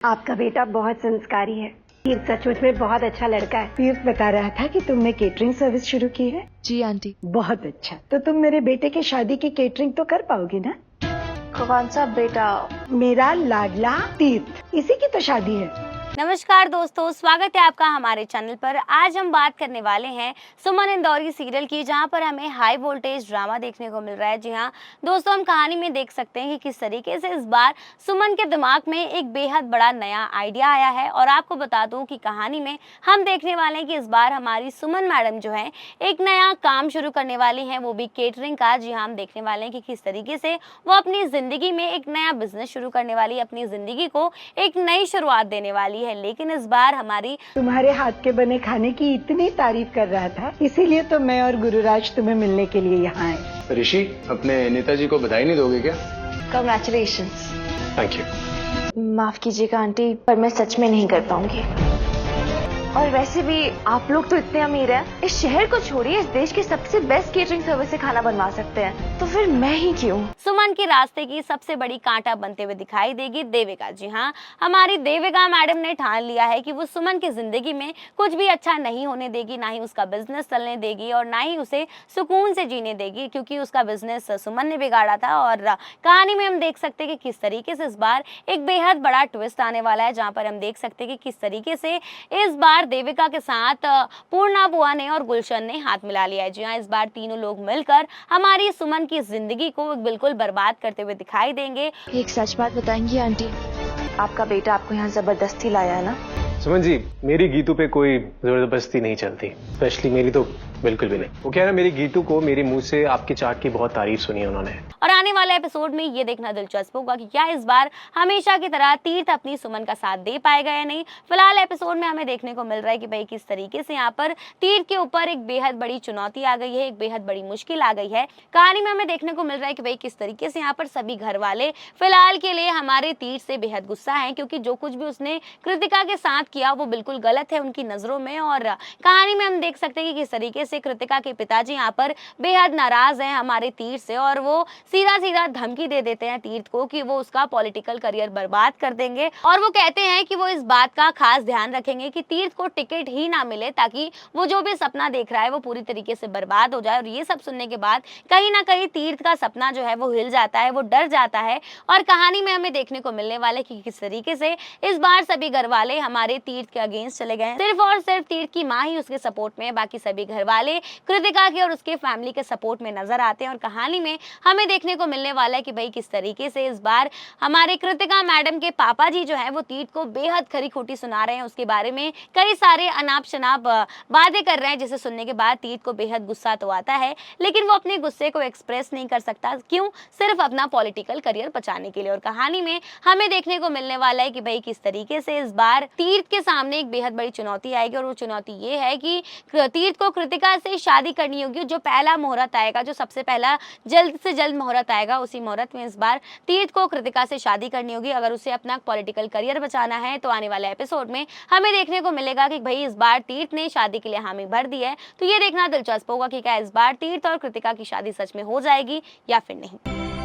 आपका बेटा बहुत संस्कारी है। तीर्थ सचमुच में बहुत अच्छा लड़का है। तीर्थ बता रहा था कि तुमने केटरिंग सर्विस शुरू की है। जी आंटी। बहुत अच्छा। तो तुम मेरे बेटे के शादी की केटरिंग तो कर पाओगी ना? कौन सा बेटा? मेरा लाडला तीर्थ, इसी की तो शादी है। नमस्कार दोस्तों, स्वागत है आपका हमारे चैनल पर। आज हम बात करने वाले हैं सुमन इंदौरी सीरियल की, जहां पर हमें हाई वोल्टेज ड्रामा देखने को मिल रहा है। जी हां दोस्तों, हम कहानी में देख सकते हैं कि किस तरीके से इस बार सुमन के दिमाग में एक बेहद बड़ा नया आइडिया आया है। और आपको बता दूं कि कहानी में हम देखने वाले हैं कि इस बार हमारी सुमन मैडम जो है एक नया काम शुरू करने वाली हैं, वो भी केटरिंग का। जी हाँ, हम देखने वाले हैं कि किस तरीके से वो अपनी जिंदगी में एक नया बिजनेस शुरू करने वाली है, अपनी जिंदगी को एक नई शुरुआत देने वाली है। लेकिन इस बार हमारी तुम्हारे हाथ के बने खाने की इतनी तारीफ कर रहा था, इसीलिए तो मैं और गुरुराज तुम्हें मिलने के लिए यहाँ आए। ऋषि, अपने नेताजी को बधाई नहीं दोगे क्या? कंग्रेचुलेशंस। Thank you. माफ कीजिएगा आंटी, पर मैं सच में नहीं कर पाऊंगी। और वैसे भी आप लोग तो इतने अमीर हैं, इस शहर को छोड़िए, इस देश की सबसे बेस्ट केटरिंग सर्विस से खाना बनवा सकते हैं, तो फिर मैं ही क्यों? सुमन के रास्ते की सबसे बड़ी कांटा बनते हुए दिखाई देगी देविका। जी हाँ, हमारी देविका मैडम ने ठान लिया है कि वो सुमन की जिंदगी में कुछ भी अच्छा नहीं होने देगी, ना ही उसका बिजनेस चलने देगी और ना ही उसे सुकून से जीने देगी, क्योंकि उसका बिजनेस सुमन ने बिगाड़ा था। और कहानी में हम देख सकते हैं कि किस तरीके से इस बार एक बेहद बड़ा ट्विस्ट आने वाला है, जहाँ पर हम देख सकते हैं कि किस तरीके से इस बार देविका के साथ पूर्णा बुआ ने और गुलशन ने हाथ मिला लिया है। जी हाँ, इस बार तीनों लोग मिलकर हमारी सुमन की जिंदगी को बिल्कुल बर्बाद करते हुए दिखाई देंगे। एक सच बात बताएंगी आंटी, आपका बेटा आपको यहाँ जबरदस्ती लाया है ना? सुमन जी, मेरी गीतू पे कोई जबरदस्ती नहीं चलती, स्पेशली मेरी तो बिल्कुल भी नहीं। वो कह रहा, मेरी गीतू को मेरे मुंह से आपकी चाट की बहुत तारीफ सुनी है उन्होंने। और आने वाले एपिसोड में ये देखना दिलचस्प होगा कि क्या इस बार हमेशा की तरह तीर्थ अपनी सुमन का साथ दे पाएगा या नहीं। फिलहाल एपिसोड में हमें देखने को मिल रहा है कि भाई किस तरीके से यहाँ पर तीर्थ के ऊपर एक बेहद बड़ी चुनौती आ गई है, एक बेहद बड़ी मुश्किल आ गई है। कहानी में हमें देखने को मिल रहा है कि भाई किस तरीके से यहाँ पर सभी घर वाले फिलहाल के लिए हमारे तीर्थ से बेहद गुस्सा है, क्योंकि जो कुछ भी उसने कृतिका के साथ किया वो बिल्कुल गलत है उनकी नजरों में। और कहानी में हम देख सकते हैं कि किस तरीके से कृतिका के पिताजी यहाँ पर बेहद नाराज हैं हमारे तीर्थ से, और वो सीधा सीधा धमकी दे देते हैं तीर्थ को कि वो उसका पॉलिटिकल करियर बर्बाद कर देंगे। और वो कहते हैं कि वो इस बात का खास ध्यान रखेंगे कि तीर्थ को टिकट ही ना मिले, ताकि वो जो भी सपना देख रहा है वो पूरी तरीके से बर्बाद हो जाए। और ये सब सुनने के बाद कहीं ना कहीं तीर्थ का सपना जो है वो हिल जाता है, वो डर जाता है। और कहानी में हमें देखने को मिलने वाले कि किस तरीके से इस बार सभी घर वाले हमारे तीर्थ के अगेंस्ट चले गए। सिर्फ और सिर्फ तीर्थ की माँ ही उसके सपोर्ट में है, बाकी सभी घर वाले कृतिका के और उसके फैमिली के सपोर्ट में नजर आते हैं। और कहानी में हमें देखने को मिलने वाला है कि भाई किस तरीके से इस बार हमारे कृतिका मैडम के पापा जी जो है वो तीर्थ को बेहद खरी खोटी सुना रहे हैं, उसके बारे में कई सारे अनाप शनाप बातें कर रहे हैं, जिसे सुनने के बाद तीर्थ को बेहद गुस्सा तो आता है, लेकिन वो अपने गुस्से को एक्सप्रेस नहीं कर सकता। क्यों? सिर्फ अपना पॉलिटिकल करियर बचाने के लिए। और कहानी में हमें देखने को मिलने वाला है कि भाई किस तरीके से इस बार तीर्थ के सामने एक बेहद बड़ी चुनौती आएगी। और वो चुनौती ये है कि तीर्थ को कृतिका से शादी करनी होगी। जो पहला मुहूर्त आएगा, जो सबसे पहला जल्द से जल्द मुहूर्त आएगा, उसी मुहूर्त में इस बार तीर्थ को कृतिका से शादी करनी होगी, अगर उसे अपना पॉलिटिकल करियर बचाना है। तो आने वाले एपिसोड में हमें देखने को मिलेगा कि भाई इस बार तीर्थ ने शादी के लिए हामी भर दी है। तो ये देखना दिलचस्प होगा कि क्या इस बार तीर्थ और कृतिका की शादी सच में हो जाएगी या फिर नहीं।